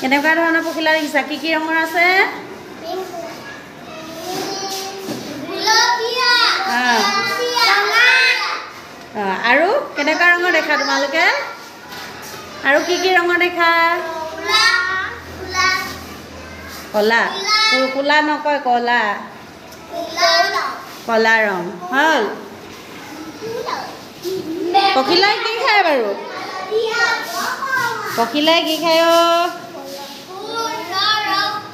কেনেকুৱা ধৰণৰ পখিলা দেখিছা? কি ৰঙৰ আছে? আৰু কেনেকুৱা ৰঙৰ দেখা তোমালোকে? আৰু কি ৰঙৰ দেখা? কলা। কোলা নকয়, কলা। কলা ৰং হ'ল। পখিলাই কি খায় বাৰু? পখিলাই কি খায়?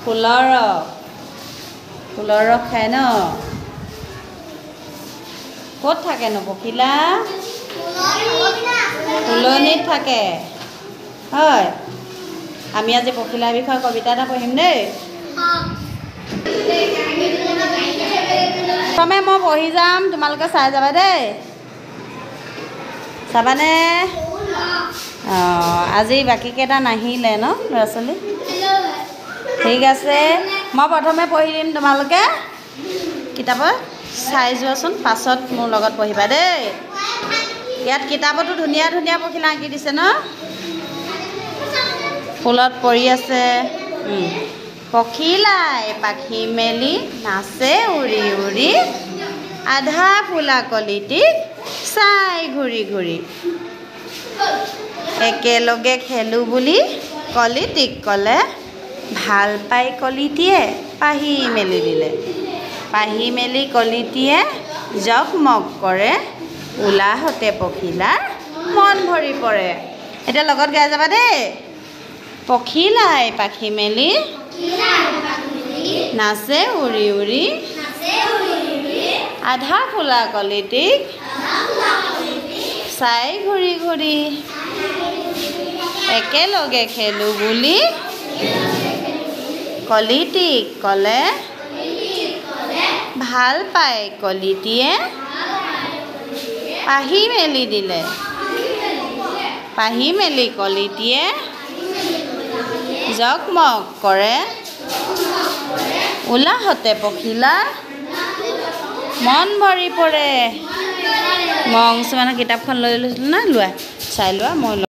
ফুলৰ ৰস খায় ন? ক'ত থাকেনো পখিলা? ফুলনিত থাকে হয়। আমি আজি পখিলাৰ বিষয়ে কবিতা এটা পঢ়িম দেই। প্ৰথমে মই পঢ়ি যাম, তোমালোকে চাই যাবা দেই। চাবানে? আজি বাকীকেইটা নাহিলে ন ল'ৰা ছোৱালী? ঠিক আছে, মই প্ৰথমে পঢ়ি দিম, তোমালোকে কিতাপত চাই যোৱাচোন, পাছত মোৰ লগত পঢ়িবা দেই। ইয়াত কিতাপতো ধুনীয়া ধুনীয়া পখিলা আঁকি দিছে ন? ফুলত পৰি আছে। পখিলাই পাখি মেলি নাচে উৰি উৰি, আধা ফুলা কলিটিক চাই ঘূৰি ঘূৰি। একেলগে খেলোঁ বুলি কলিটিক ক'লে, ভাল পাই কলিটিয়ে পাহি মেলি দিলে। পাহি মেলি কলিটিয়ে জগমগ কৰে, উলাহতে পখিলাৰ মন ভৰি পৰে। এতিয়া লগত গাই যাবা দেই। পখিলাই পাখি মেলি নাচে উৰি উৰি, আধা ফুলা কলিটিক চাই ঘূৰি ঘূৰি। একেলগে খেলোঁ বুলি কলিটিক ক'লে, ভাল পাই কলিটিয়ে পাহি মেলি দিলে। পাহি মেলি কলিটিয়ে জগমগ কৰে, উলাহতে পখিলাৰ মন ভৰি পৰে। মই অংশুমানৰ কিতাপখন লৈ লৈছিলোঁ না, লোৱা চাই লোৱা। মই